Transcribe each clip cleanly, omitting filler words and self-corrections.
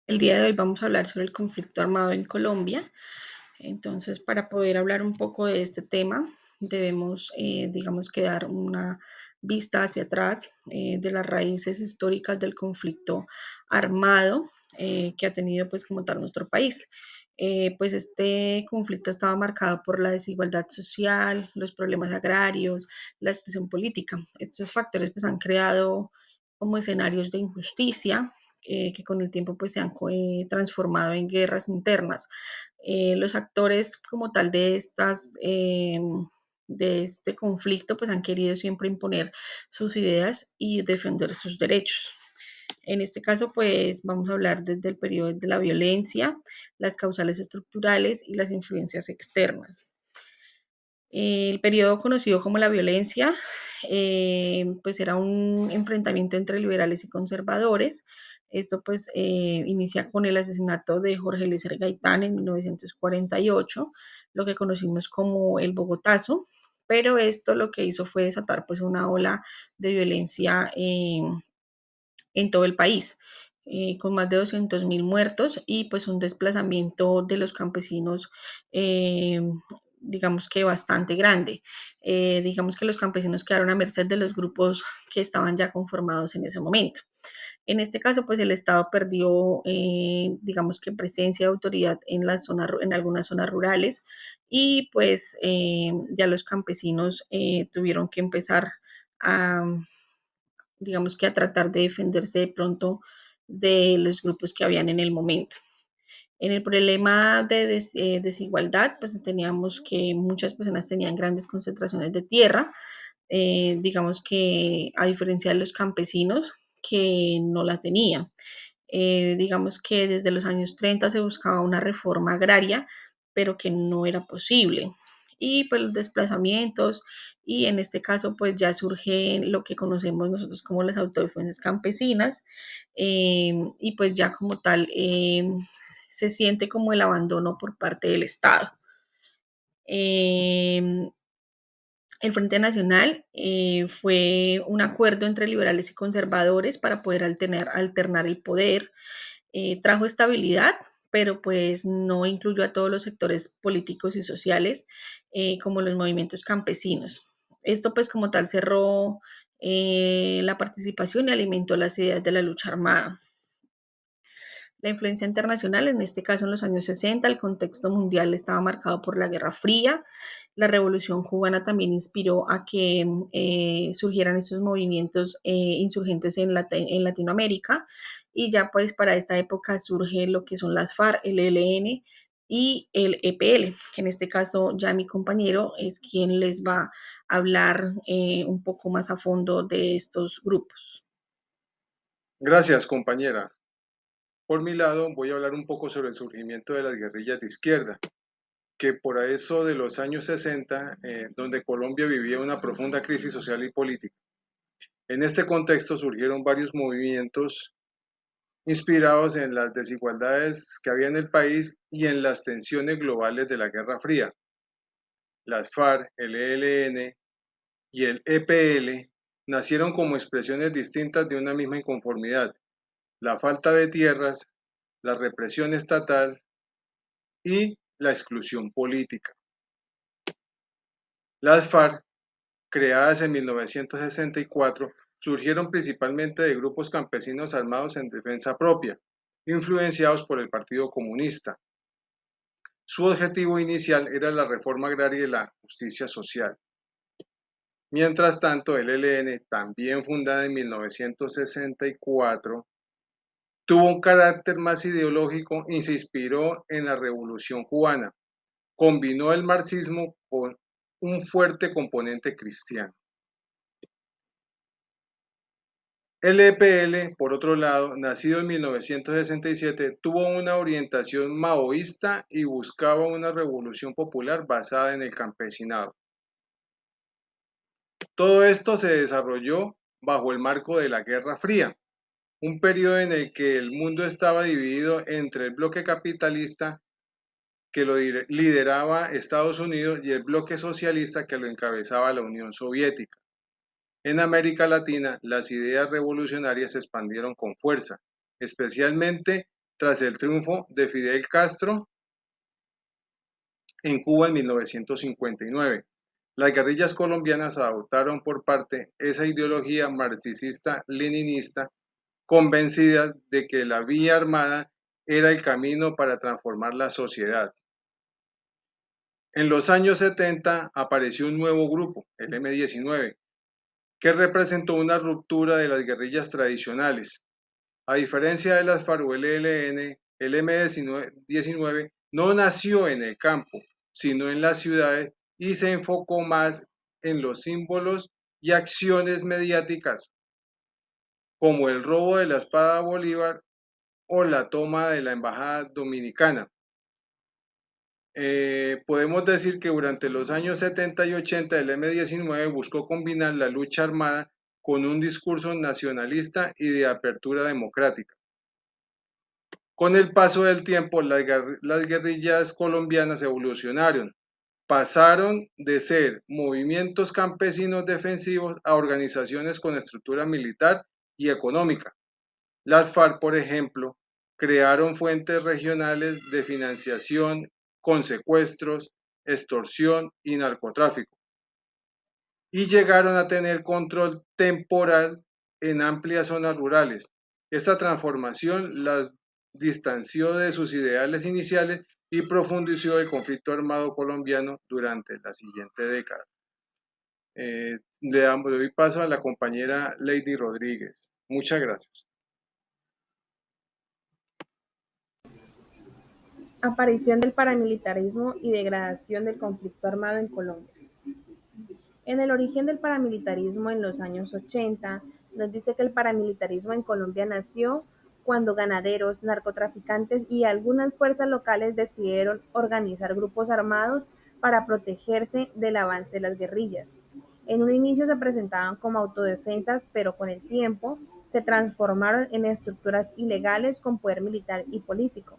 El día de hoy vamos a hablar sobre el conflicto armado en Colombia. Entonces, para poder hablar un poco de este tema, debemos, digamos, que dar una vista hacia atrás de las raíces históricas del conflicto armado que ha tenido, pues, como tal nuestro país. Pues este conflicto estaba marcado por la desigualdad social, los problemas agrarios, la situación política. Estos factores pues han creado como escenarios de injusticia que con el tiempo pues se han transformado en guerras internas. Los actores como tal de este conflicto pues han querido siempre imponer sus ideas y defender sus derechos. En este caso, pues vamos a hablar desde el periodo de la violencia, las causales estructurales y las influencias externas. El periodo conocido como la violencia, pues era un enfrentamiento entre liberales y conservadores. Esto pues inicia con el asesinato de Jorge Eliezer Gaitán en 1948, lo que conocimos como el Bogotazo, pero esto lo que hizo fue desatar pues una ola de violencia en todo el país, con más de 200.000 muertos y pues un desplazamiento de los campesinos, digamos que bastante grande. Digamos que los campesinos quedaron a merced de los grupos que estaban ya conformados en ese momento. En este caso, pues el Estado perdió, digamos que presencia y autoridad en algunas zonas rurales y pues ya los campesinos tuvieron que empezar a, digamos que a tratar de defenderse de pronto de los grupos que habían en el momento. En el problema de desigualdad, pues teníamos que muchas personas tenían grandes concentraciones de tierra, digamos que a diferencia de los campesinos que no la tenían. Digamos que desde los años 30 se buscaba una reforma agraria, pero que no era posible. Y pues los desplazamientos y en este caso pues ya surge lo que conocemos nosotros como las autodefensas campesinas y pues ya como tal se siente como el abandono por parte del Estado. Eh, el Frente Nacional fue un acuerdo entre liberales y conservadores para poder alternar el poder. Trajo estabilidad, pero pues no incluyó a todos los sectores políticos y sociales como los movimientos campesinos. Esto pues como tal cerró la participación y alimentó las ideas de la lucha armada. La influencia internacional, en este caso en los años 60, el contexto mundial estaba marcado por la Guerra Fría. La Revolución Cubana también inspiró a que surgieran estos movimientos insurgentes en Latinoamérica. Y ya pues para esta época surge lo que son las FARC, el ELN y el EPL. En este caso ya mi compañero es quien les va a hablar un poco más a fondo de estos grupos. Gracias, compañera. Por mi lado, voy a hablar un poco sobre el surgimiento de las guerrillas de izquierda, que por eso de los años 60, donde Colombia vivía una profunda crisis social y política. En este contexto surgieron varios movimientos inspirados en las desigualdades que había en el país y en las tensiones globales de la Guerra Fría. Las FARC, el ELN y el EPL nacieron como expresiones distintas de una misma inconformidad: la falta de tierras, la represión estatal y la exclusión política. Las FARC, creadas en 1964, surgieron principalmente de grupos campesinos armados en defensa propia, influenciados por el Partido Comunista. Su objetivo inicial era la reforma agraria y la justicia social. Mientras tanto, el ELN, también fundada en 1964, tuvo un carácter más ideológico y se inspiró en la Revolución Cubana. Combinó el marxismo con un fuerte componente cristiano. El EPL, por otro lado, nacido en 1967, tuvo una orientación maoísta y buscaba una revolución popular basada en el campesinado. Todo esto se desarrolló bajo el marco de la Guerra Fría, un periodo en el que el mundo estaba dividido entre el bloque capitalista, que lo lideraba Estados Unidos, y el bloque socialista, que lo encabezaba la Unión Soviética. En América Latina, las ideas revolucionarias se expandieron con fuerza, especialmente tras el triunfo de Fidel Castro en Cuba en 1959. Las guerrillas colombianas adoptaron por parte esa ideología marxista-leninista, convencidas de que la vía armada era el camino para transformar la sociedad. En los años 70 apareció un nuevo grupo, el M-19, que representó una ruptura de las guerrillas tradicionales. A diferencia de las FARC o el ELN, el M-19 no nació en el campo, sino en las ciudades y se enfocó más en los símbolos y acciones mediáticas, como el robo de la Espada Bolívar o la toma de la Embajada Dominicana. Podemos decir que durante los años 70 y 80 el M-19 buscó combinar la lucha armada con un discurso nacionalista y de apertura democrática. Con el paso del tiempo, las guerrillas colombianas evolucionaron, pasaron de ser movimientos campesinos defensivos a organizaciones con estructura militar y económica. Las FARC, por ejemplo, crearon fuentes regionales de financiación con secuestros, extorsión y narcotráfico, y llegaron a tener control temporal en amplias zonas rurales. Esta transformación las distanció de sus ideales iniciales y profundizó el conflicto armado colombiano durante la siguiente década. Le doy paso a la compañera Lady Rodríguez. Muchas gracias. Aparición del paramilitarismo y degradación del conflicto armado en Colombia. En el origen del paramilitarismo en los años 80, nos dice que el paramilitarismo en Colombia nació cuando ganaderos, narcotraficantes y algunas fuerzas locales decidieron organizar grupos armados para protegerse del avance de las guerrillas. En un inicio se presentaban como autodefensas, pero con el tiempo se transformaron en estructuras ilegales con poder militar y político.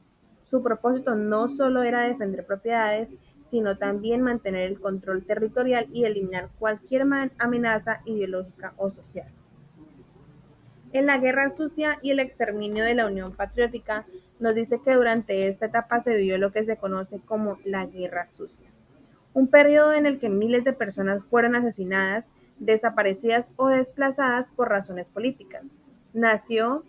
Su propósito no solo era defender propiedades, sino también mantener el control territorial y eliminar cualquier amenaza ideológica o social. En la Guerra Sucia y el exterminio de la Unión Patriótica, nos dice que durante esta etapa se vivió lo que se conoce como la Guerra Sucia, un periodo en el que miles de personas fueron asesinadas, desaparecidas o desplazadas por razones políticas. Nació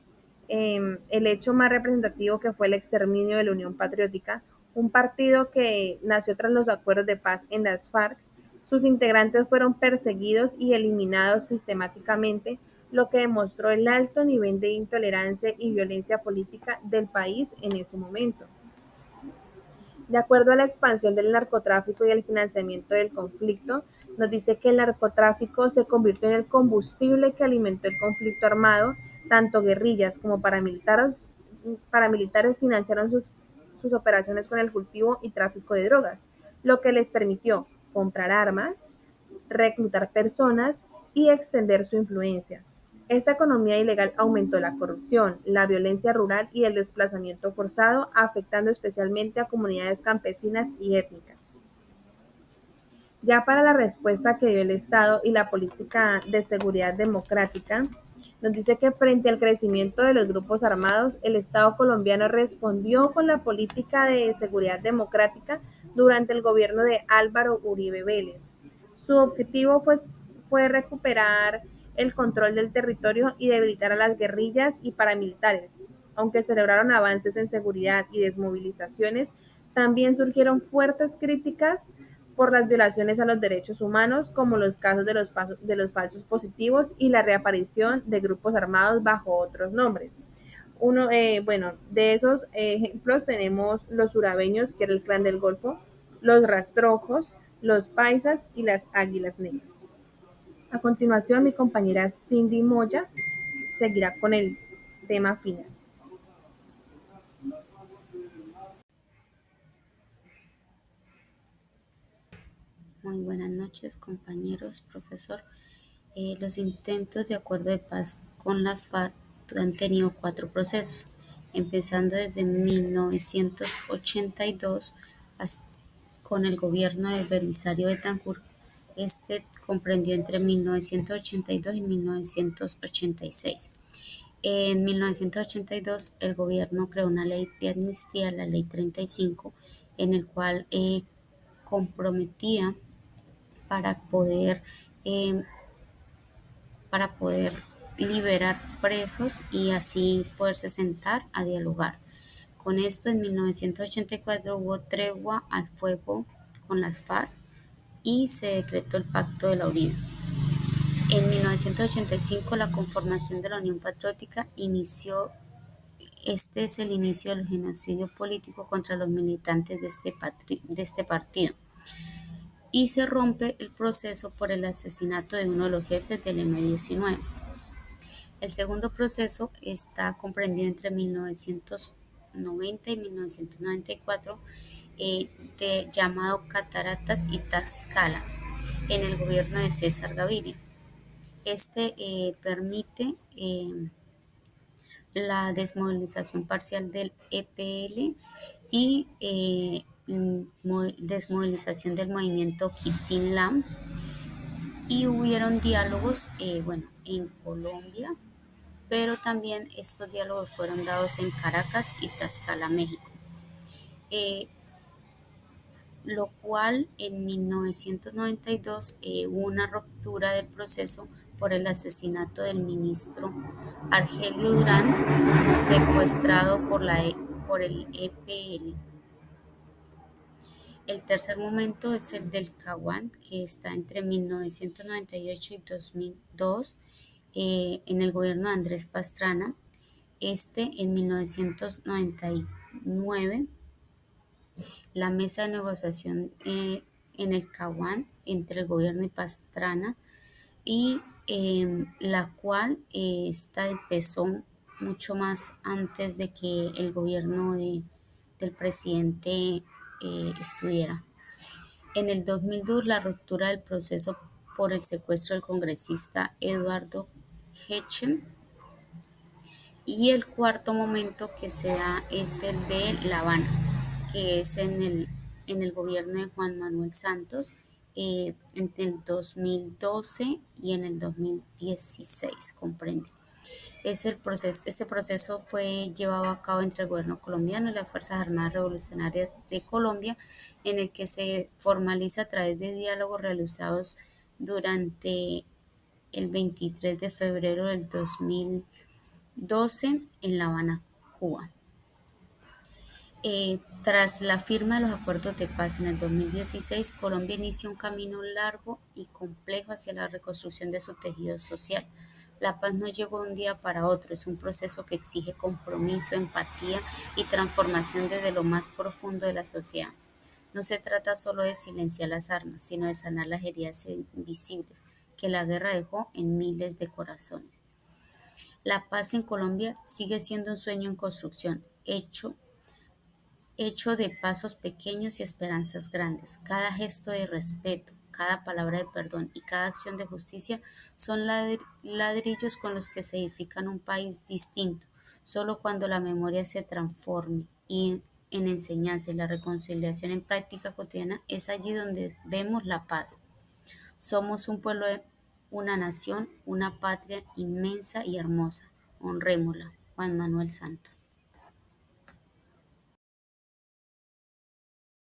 el hecho más representativo, que fue el exterminio de la Unión Patriótica, un partido que nació tras los acuerdos de paz en las FARC. Sus integrantes fueron perseguidos y eliminados sistemáticamente, lo que demostró el alto nivel de intolerancia y violencia política del país en ese momento. De acuerdo a la expansión del narcotráfico y el financiamiento del conflicto, nos dice que el narcotráfico se convirtió en el combustible que alimentó el conflicto armado. Tanto guerrillas como paramilitares financiaron sus operaciones con el cultivo y tráfico de drogas, lo que les permitió comprar armas, reclutar personas y extender su influencia. Esta economía ilegal aumentó la corrupción, la violencia rural y el desplazamiento forzado, afectando especialmente a comunidades campesinas y étnicas. Ya para la respuesta que dio el Estado y la política de seguridad democrática, nos dice que frente al crecimiento de los grupos armados, el Estado colombiano respondió con la política de seguridad democrática durante el gobierno de Álvaro Uribe Vélez. Su objetivo fue recuperar el control del territorio y debilitar a las guerrillas y paramilitares. Aunque celebraron avances en seguridad y desmovilizaciones, también surgieron fuertes críticas por las violaciones a los derechos humanos, como los casos de los falsos positivos y la reaparición de grupos armados bajo otros nombres. De esos ejemplos tenemos los urabeños, que era el clan del Golfo, los rastrojos, los paisas y las águilas negras. A continuación, mi compañera Cindy Moya seguirá con el tema final. Muy buenas noches, compañeros, profesor. Los intentos de acuerdo de paz con la FARC han tenido 4 procesos, empezando desde 1982 con el gobierno de Belisario Betancur. Este comprendió entre 1982 y 1986. En 1982 el gobierno creó una ley de amnistía, la Ley 35, en el cual comprometía para poder, eh, para poder liberar presos y así poderse sentar a dialogar. Con esto, en 1984 hubo tregua al fuego con las FARC y se decretó el Pacto de la Unidad. En 1985 la conformación de la Unión Patriótica inició. Este es el inicio del genocidio político contra los militantes de este partido y se rompe el proceso por el asesinato de uno de los jefes del M-19. El segundo proceso está comprendido entre 1990 y 1994, llamado Cataratas y Tlaxcala, en el gobierno de César Gaviria. Este permite la desmovilización parcial del EPL y desmovilización del movimiento Kitin-Lam, y hubieron diálogos en Colombia, pero también estos diálogos fueron dados en Caracas y Tlaxcala, México, eh, lo cual en 1992 hubo una ruptura del proceso por el asesinato del ministro Argelio Durán, secuestrado por el EPL. El tercer momento es el del Caguán, que está entre 1998 y 2002, en el gobierno de Andrés Pastrana. En 1999, la mesa de negociación en el Caguán entre el gobierno y Pastrana, y la cual esta empezó mucho más antes de que el gobierno del presidente estuviera. En el 2002, la ruptura del proceso por el secuestro del congresista Eduardo Hechen. Y el cuarto momento que se da es el de La Habana, que es en el gobierno de Juan Manuel Santos, entre el 2012 y en el 2016, comprende. Este proceso fue llevado a cabo entre el gobierno colombiano y las Fuerzas Armadas Revolucionarias de Colombia, en el que se formaliza a través de diálogos realizados durante el 23 de febrero del 2012 en La Habana, Cuba. Tras la firma de los acuerdos de paz en el 2016, Colombia inicia un camino largo y complejo hacia la reconstrucción de su tejido social. La paz no llegó de un día para otro, es un proceso que exige compromiso, empatía y transformación desde lo más profundo de la sociedad. No se trata solo de silenciar las armas, sino de sanar las heridas invisibles que la guerra dejó en miles de corazones. La paz en Colombia sigue siendo un sueño en construcción, hecho de pasos pequeños y esperanzas grandes. Cada gesto de respeto, cada palabra de perdón y cada acción de justicia son ladrillos con los que se edifican un país distinto. Solo cuando la memoria se transforme y en enseñanza y la reconciliación en práctica cotidiana es allí donde vemos la paz. Somos un pueblo, una nación, una patria inmensa y hermosa. Honrémosla. Juan Manuel Santos.